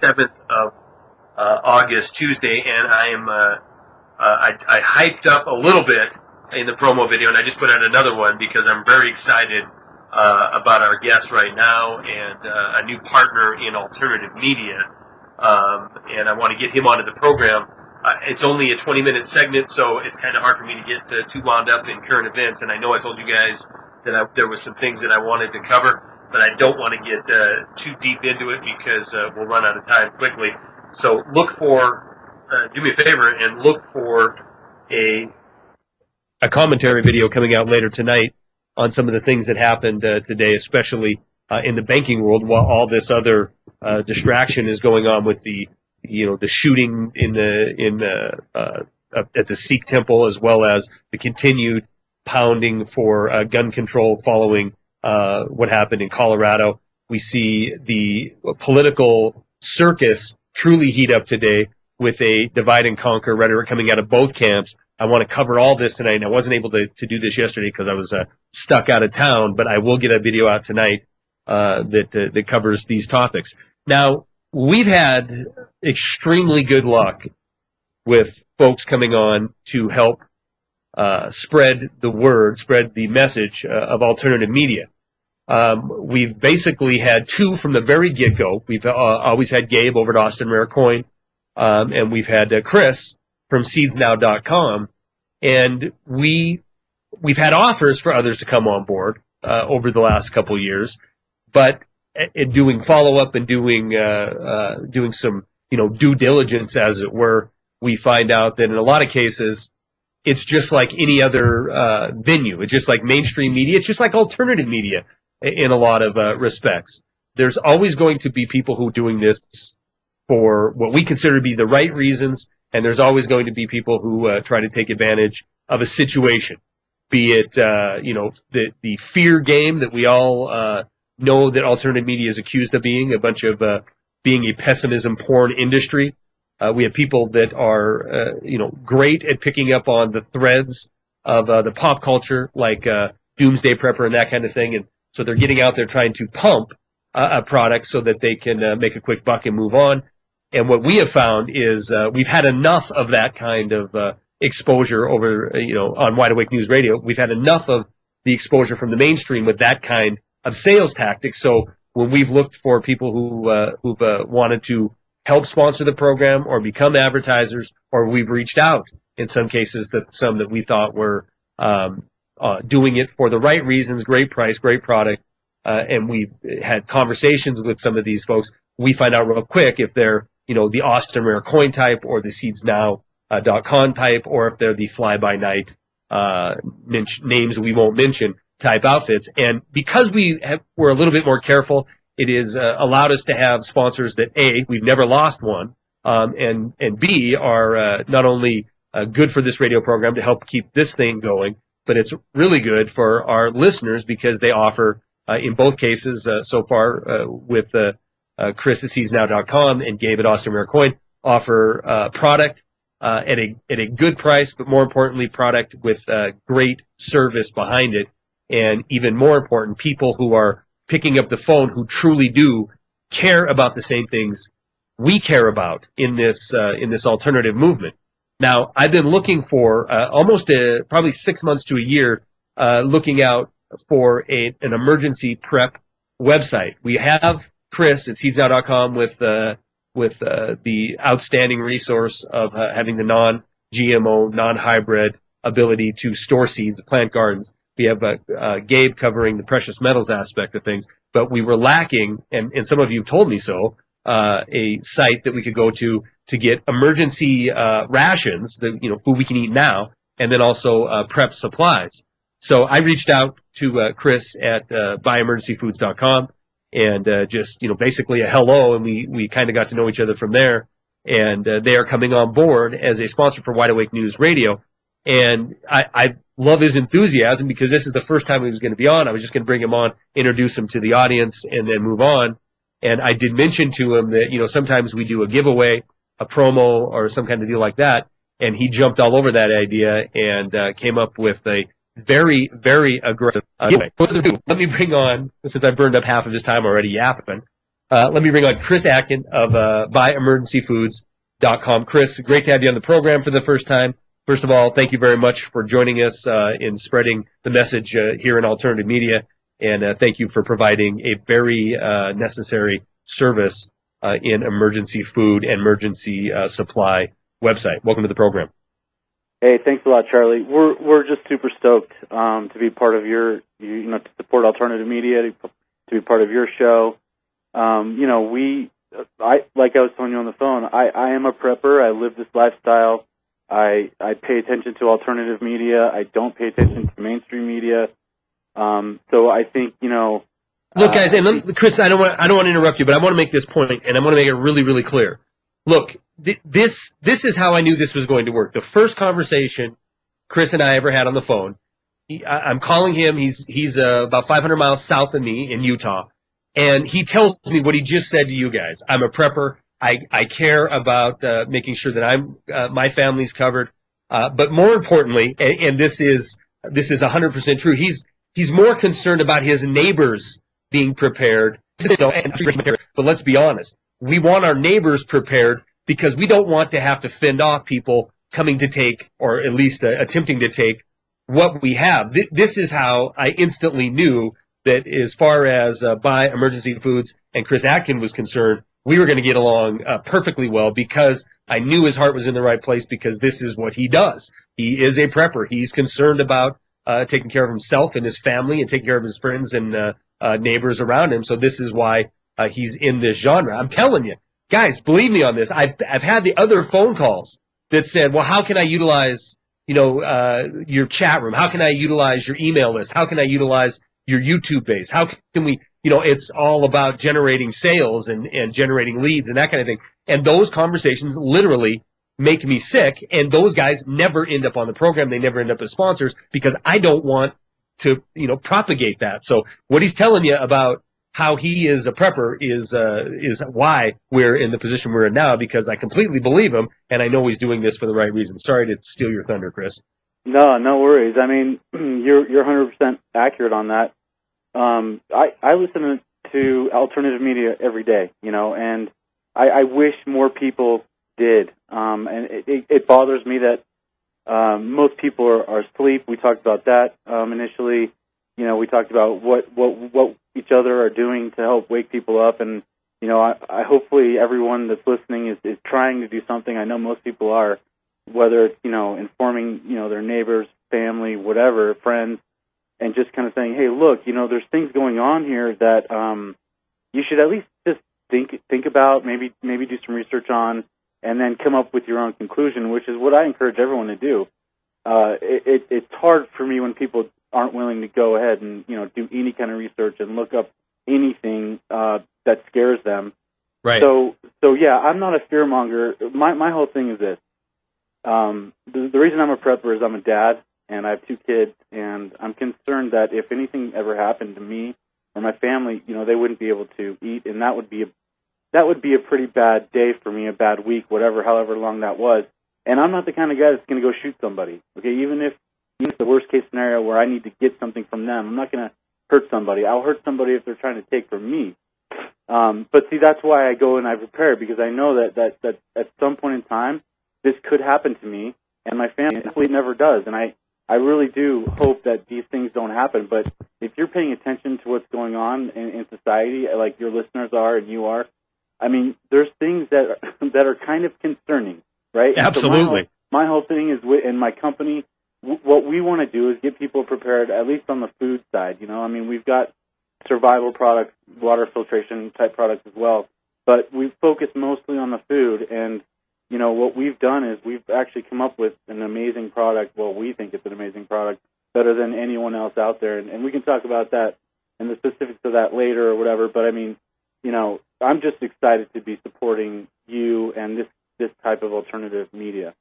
7th of August, Tuesday, and I hyped up a little bit in the promo video, and I just put out another one because I'm very excited about our guest right now and a new partner in alternative media, and I want to get him onto the program. It's only a 20-minute segment, so it's kind of hard for me to get too wound up in current events, and I know I told you guys that there was some things that I wanted to cover, but I don't want to get too deep into it because we'll run out of time quickly. So look for, do me a favor and look for a commentary video coming out later tonight on some of the things that happened today, especially in the banking world, while all this other distraction is going on with the shooting at the Sikh temple, as well as the continued pounding for gun control following what happened in Colorado. We see the political circus truly heat up today with a divide and conquer rhetoric coming out of both camps. I want to cover all this tonight. I wasn't able to do this yesterday because I was stuck out of town, but I will get a video out tonight that covers these topics. Now, we've had extremely good luck with folks coming on to help spread the word, spread the message of alternative media. We've basically had two from the very get-go. We've always had Gabe over at Austin Rare Coin, and we've had Chris from seedsnow.com, and we've had offers for others to come on board over the last couple of years, but in doing follow-up and doing some due diligence, as it were, we find out that in a lot of cases it's just like any other venue. It's just like mainstream media. It's just like alternative media in a lot of respects. There's always going to be people who are doing this for what we consider to be the right reasons, and there's always going to be people who try to take advantage of a situation, be it the fear game that we all know that alternative media is accused of being, a bunch of being a pessimism porn industry. We have people that are great at picking up on the threads of the pop culture, like Doomsday Prepper and that kind of thing, and so they're getting out there trying to pump a product so that they can make a quick buck and move on. And what we have found is we've had enough of that kind of exposure over, on Wide Awake News Radio. We've had enough of the exposure from the mainstream with that kind of sales tactics. So when we've looked for people who've wanted to help sponsor the program or become advertisers, or we've reached out in some cases that we thought were doing it for the right reasons, great price, great product, and we've had conversations with some of these folks. We find out real quick if they're the Austin Rare Coin type or the seedsnow.com type, or if they're the fly-by-night names we won't mention type outfits. And because we're a little bit more careful, it is allowed us to have sponsors that, A, we've never lost one, and B, are not only good for this radio program to help keep this thing going, but it's really good for our listeners because they offer, in both cases so far, with Chris at seedsnow.com and Gabe at Austin Rare Coin, offer product at a good price, but more importantly, product with great service behind it, and even more important, people who are picking up the phone who truly do care about the same things we care about in this alternative movement. Now, I've been looking for probably 6 months to a year, looking out for an emergency prep website. We have Chris at seedsnow.com with the outstanding resource of having the non-GMO, non-hybrid ability to store seeds, plant gardens. We have Gabe covering the precious metals aspect of things, but we were lacking, and some of you told me so, a site that we could go to get emergency rations, food we can eat now, and then also prep supplies. So I reached out to Chris at buyemergencyfoods.com and just basically a hello, and we kind of got to know each other from there. And they are coming on board as a sponsor for Wide Awake News Radio. And I love his enthusiasm because this is the first time he was going to be on. I was just going to bring him on, introduce him to the audience, and then move on. And I did mention to him that, sometimes we do a giveaway, a promo, or some kind of deal like that. And he jumped all over that idea and came up with a very, very aggressive giveaway. Let me bring on, since I've burned up half of his time already yapping, Let me bring on Chris Atkin of BuyEmergencyFoods.com. Chris, great to have you on the program for the first time. First of all, thank you very much for joining us in spreading the message here in alternative media, and thank you for providing a very necessary service in emergency food and emergency supply website. Welcome to the program. Hey, thanks a lot, Charlie. We're just super stoked to be part of to support alternative media, to be part of your show. Like I was telling you on the phone, I am a prepper. I live this lifestyle. I pay attention to alternative media. I don't pay attention to mainstream media. So I think, Look, guys, and Chris, I don't want to interrupt you, but I want to make this point, and I want to make it really, really clear. Look, this is how I knew this was going to work. The first conversation Chris and I ever had on the phone, I'm calling him. He's about 500 miles south of me in Utah, and he tells me what he just said to you guys. I'm a prepper. I care about making sure that my family's covered. But more importantly, and this is 100% true, he's more concerned about his neighbors being prepared. But let's be honest. We want our neighbors prepared because we don't want to have to fend off people coming to take, or at least attempting to take, what we have. This is how I instantly knew that as far as Buy Emergency Foods and Chris Atkin was concerned, we were going to get along perfectly well, because I knew his heart was in the right place, because this is what he does. He is a prepper. He's concerned about taking care of himself and his family and taking care of his friends and neighbors around him. So this is why he's in this genre. I'm telling you, guys, believe me on this. I've had the other phone calls that said, well, how can I utilize, your chat room? How can I utilize your email list? How can I utilize your YouTube base? How can we, it's all about generating sales and generating leads and that kind of thing. And those conversations literally make me sick. And those guys never end up on the program. They never end up as sponsors, because I don't want to, propagate that. So what he's telling you about how he is a prepper is why we're in the position we're in now, because I completely believe him, and I know he's doing this for the right reason. Sorry to steal your thunder, Chris. No worries. I mean, you're 100% accurate on that. I listen to alternative media every day, and I wish more people did. And it bothers me that most people are asleep. We talked about that initially. We talked about what each other are doing to help wake people up, and I hopefully everyone that's listening is trying to do something. I know most people are, whether it's informing their neighbors, family, whatever, friends, and just kind of saying, hey, look, there's things going on here that you should at least just think about, maybe do some research on, and then come up with your own conclusion, which is what I encourage everyone to do. It's hard for me when people aren't willing to go ahead and do any kind of research and look up anything that scares them. Right. So yeah, I'm not a fearmonger. My whole thing is this. The reason I'm a prepper is I'm a dad, and I have 2 kids, and I'm concerned that if anything ever happened to me or my family, they wouldn't be able to eat, and that would be a pretty bad day for me, a bad week, however long that was. And I'm not the kind of guy that's going to go shoot somebody. Okay, even if the worst case scenario where I need to get something from them, I'm not going to hurt somebody. I'll hurt somebody if they're trying to take from me. But see, that's why I go and I prepare, because I know that at some point in time this could happen to me and my family. Hopefully it never does. And I really do hope that these things don't happen. But if you're paying attention to what's going on in society, like your listeners are and you are, I mean, there's things that are kind of concerning, right? Absolutely. So my whole thing is, in my company, what we want to do is get people prepared, at least on the food side. I mean, we've got survival products, water filtration type products as well, but we focus mostly on the food. And what we've done is we've actually come up with an amazing product. Well, we think it's an amazing product, better than anyone else out there. And we can talk about that and the specifics of that later or whatever. But I mean, I'm just excited to be supporting you and this type of alternative media.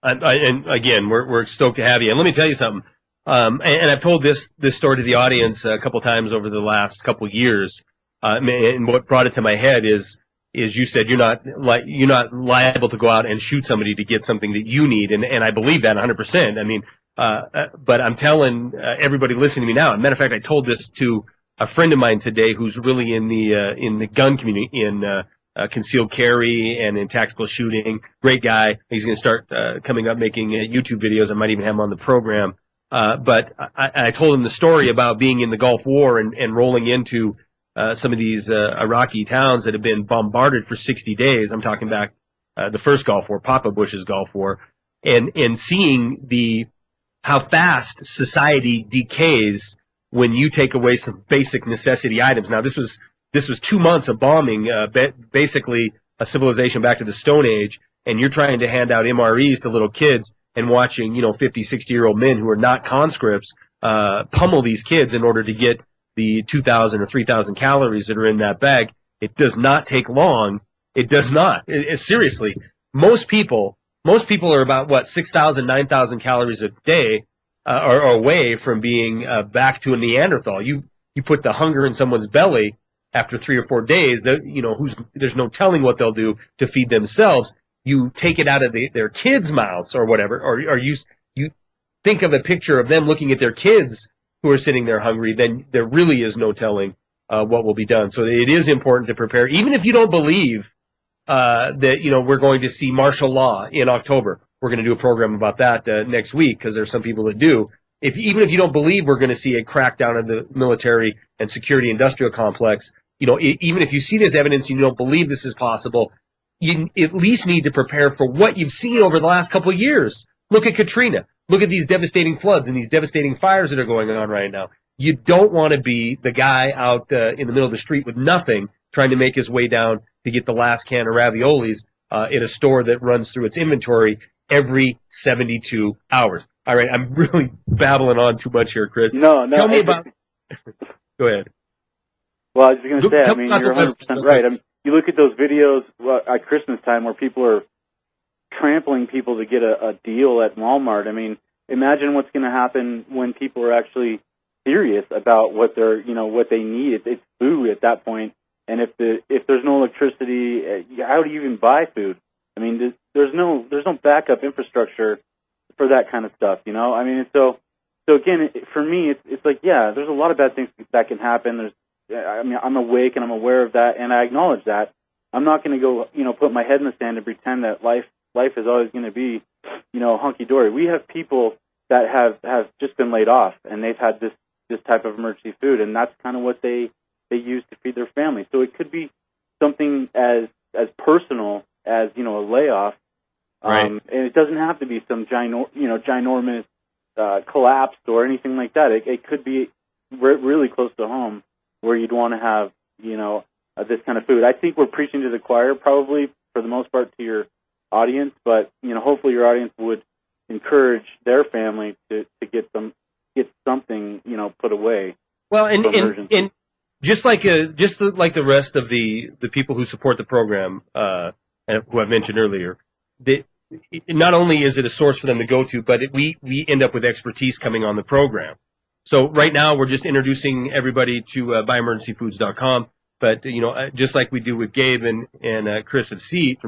And again, we're stoked to have you. And let me tell you something. And I've told this story to the audience a couple times over the last couple years. And what brought it to my head is you said you're not liable to go out and shoot somebody to get something that you need, and I believe that 100%. I mean, but I'm telling everybody listening to me now. As a matter of fact, I told this to a friend of mine today who's really in the gun community, in concealed carry and in tactical shooting. Great guy. He's going to start coming up making YouTube videos. I might even have him on the program. But I told him the story about being in the Gulf War and rolling into some of these Iraqi towns that have been bombarded for 60 days. I'm talking back the first Gulf War, Papa Bush's Gulf War, and seeing how fast society decays when you take away some basic necessity items. Now, this was 2 months of bombing, basically a civilization back to the Stone Age, and you're trying to hand out MREs to little kids and watching, 50, 60-year-old men who are not conscripts pummel these kids in order to get the 2,000 or 3,000 calories that are in that bag. It does not take long. It does not. Seriously, most people are about 6,000, 9,000 calories a day or away from being back to a Neanderthal. You put the hunger in someone's belly after 3 or 4 days. There's no telling what they'll do to feed themselves. You take it out of their kids' mouths or whatever, or you think of a picture of them looking at their kids who are sitting there hungry, then there really is no telling what will be done. So it is important to prepare, even if you don't believe that we're going to see martial law in October. We're going to do a program about that next week because there's some people that do. Even if you don't believe we're going to see a crackdown of the military and security industrial complex, even if you see this evidence and you don't believe this is possible, you at least need to prepare for what you've seen over the last couple of years. Look at Katrina. Look at these devastating floods and these devastating fires that are going on right now. You don't want to be the guy out in the middle of the street with nothing trying to make his way down to get the last can of raviolis in a store that runs through its inventory every 72 hours. All right, I'm really babbling on too much here, Chris. No. Tell me about – go ahead. Well, I was going to say, you're 100% right. You look at those videos at Christmas time where people are trampling people to get a deal at Walmart. Imagine what's going to happen when people are actually serious about what what they need. It's food at that point. And if there's no electricity, how do you even buy food? There's no backup infrastructure for that kind of stuff, So again, for me, it's like, yeah, there's a lot of bad things that can happen. I'm awake and I'm aware of that, and I acknowledge that. I'm not going to go, put my head in the sand and pretend that life is always going to be, hunky dory. We have people that have just been laid off, and they've had this type of emergency food, and that's kind of what they use to feed their family. So it could be something as personal as a layoff, right. And it doesn't have to be some ginormous collapse or anything like that. It could be really close to home, where you'd want to have, this kind of food. I think we're preaching to the choir, probably for the most part, to your audience, but hopefully your audience would encourage their family to get something, put away. Well, and just like the rest of the people who support the program, who I mentioned earlier, not only is it a source for them to go to, but we end up with expertise coming on the program. So right now we're just introducing everybody to buyemergencyfoods.com. But just like we do with Gabe and Chris from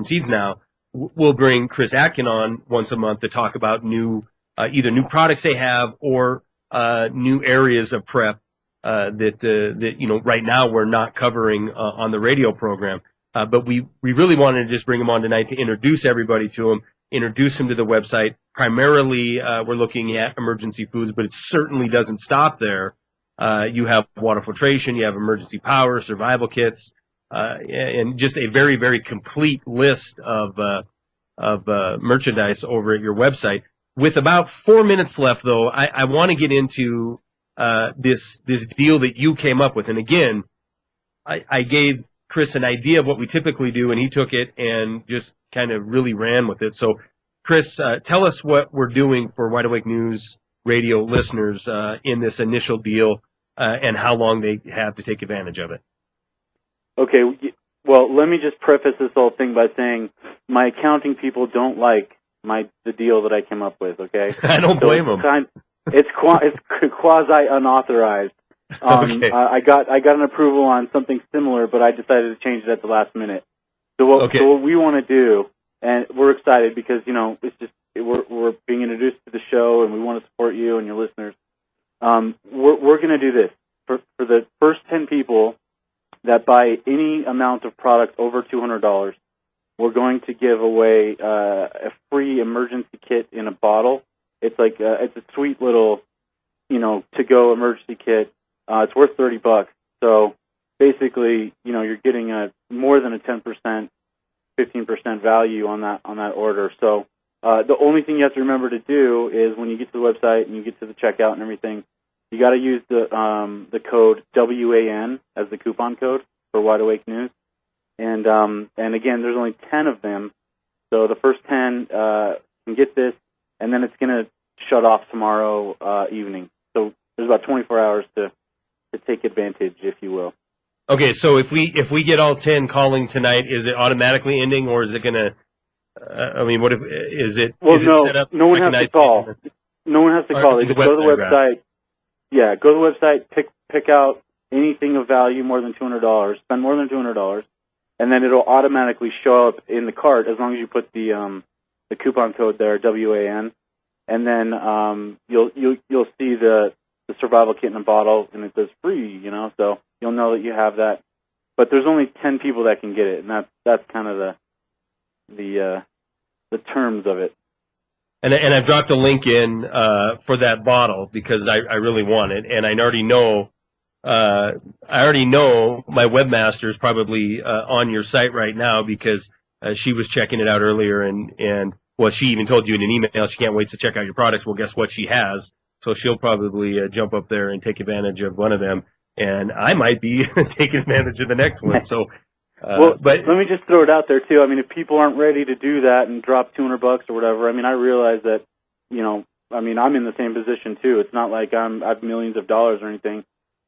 Seeds Now, we'll bring Chris Atkin on once a month to talk about either new products they have or new areas of prep that right now we're not covering on the radio program. But we really wanted to just bring him on tonight to introduce everybody to him, introduce him to the website. Primarily, we're looking at emergency foods, but it certainly doesn't stop there. You have water filtration, you have emergency power, survival kits, and just a very, very complete list of merchandise over at your website. With about 4 minutes left, though, I want to get into this deal that you came up with. And again, I gave Chris an idea of what we typically do, and he took it and just kind of really ran with it. So, Chris, tell us what we're doing for Wide Awake News radio listeners in this initial deal and how long they have to take advantage of it. Okay. Well, let me just preface this whole thing by saying my accounting people don't like the deal that I came up with, okay? I don't blame them. It's quasi unauthorized. Okay. I got an approval on something similar, but I decided to change it at the last minute. So what we want to do, and we're excited because it's just we're being introduced to the show, and we want to support you and your listeners. We're going to do this. for the first 10 people that buy any amount of product over $200, we're going to give away a free emergency kit in a bottle. It's like it's a sweet little, to-go emergency kit. It's worth $30. So basically, you're getting more than a 10%, 15% value on that order. So the only thing you have to remember to do is when you get to the website and you get to the checkout and everything, you got to use the code WAN as the coupon code for Wide Awake News. And again, there's only 10 of them, so the first 10 can get this, and then it's going to shut off tomorrow evening. So there's about 24 hours to take advantage, if you will. Okay, so if we get all 10 calling tonight, is it automatically ending, or is it going to? What if is it? Well, is no, it set up no one has to call. No one has to call. They just go to the website. Yeah, go to the website, pick out anything of value more than $200, spend more than $200, and then it'll automatically show up in the cart as long as you put the coupon code there, WAN, and then you'll see the survival kit in a bottle, and it says free, so you'll know that you have that. But there's only 10 people that can get it, and that's kind of the terms of it. And I've dropped a link in for that bottle because I really want it, and I already know my webmaster is probably on your site right now because she was checking it out earlier, and she even told you in an email she can't wait to check out your products. Well, guess what? She has, so she'll probably jump up there and take advantage of one of them, and I might be taking advantage of the next one. So. But let me just throw it out there too. I mean, if people aren't ready to do that and drop $200 or whatever, I mean, I realize that, I'm in the same position too. It's not like I have millions of dollars or anything.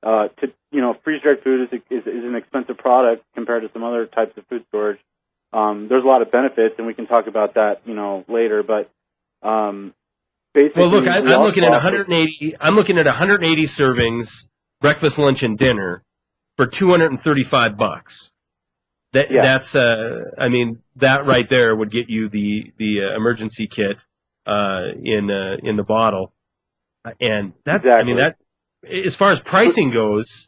Freeze-dried food is an expensive product compared to some other types of food storage. There's a lot of benefits, and we can talk about that, later. But basically, well, look, I'm looking at 180. I'm looking at 180 servings, breakfast, lunch, and dinner, for $235. That's that right there would get you the emergency kit in the bottle, and that exactly. that as far as pricing goes,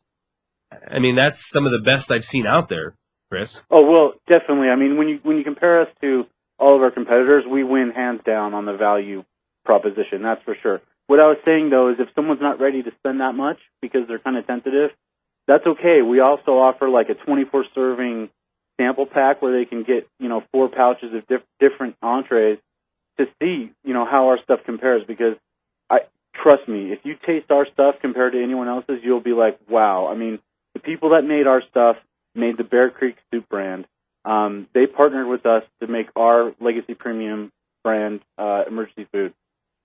that's some of the best I've seen out there, Chris. Oh well, definitely. I mean, when you compare us to all of our competitors, we win hands down on the value proposition. That's for sure. What I was saying though is if someone's not ready to spend that much because they're kind of tentative, that's okay. We also offer like a 24 serving sample pack where they can get 4 pouches of different entrees to see how our stuff compares, because trust me, if you taste our stuff compared to anyone else's, you'll be like, wow. I mean, the people that made our stuff made the Bear Creek Soup brand. They partnered with us to make our Legacy Premium brand emergency food,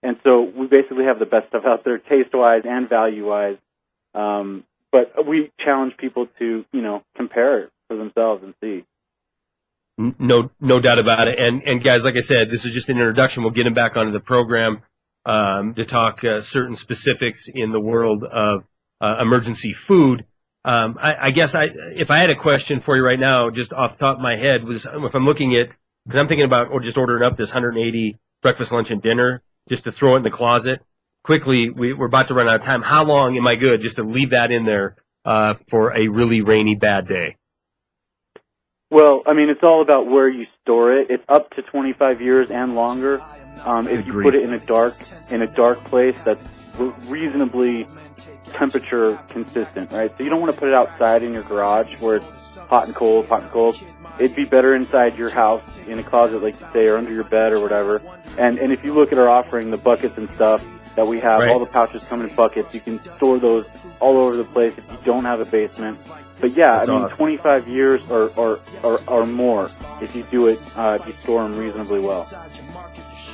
and so we basically have the best stuff out there taste wise and value wise. But we challenge people to compare it for themselves and see. No doubt about it. And guys, like I said, this is just an introduction. We'll get him back onto the program to talk certain specifics in the world of emergency food. I guess if I had a question for you right now, just off the top of my head, was if I'm looking at, because I'm thinking about just ordering up this 180 breakfast, lunch, and dinner just to throw it in the closet. Quickly, we're about to run out of time. How long am I good just to leave that in there for a really rainy, bad day? Well, it's all about where you store it. It's up to 25 years and longer. If you put it in a dark place that's reasonably temperature consistent, right? So you don't want to put it outside in your garage where it's hot and cold. It'd be better inside your house in a closet, like you say, or under your bed or whatever. And if you look at our offering, the buckets and stuff that we have, right. All the pouches come in buckets. You can store those all over the place if you don't have a basement. But yeah, awesome. 25 years or more if you do it, if you store them reasonably well.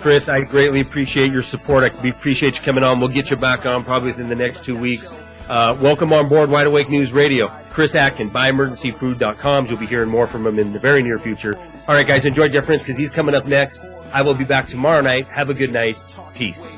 Chris, I greatly appreciate your support. I appreciate you coming on. We'll get you back on probably within the next 2 weeks. Welcome on board Wide Awake News Radio. Chris Atkin, buyemergencyfood.com. You'll be hearing more from him in the very near future. All right, guys, enjoy Jeff Prince because he's coming up next. I will be back tomorrow night. Have a good night. Peace.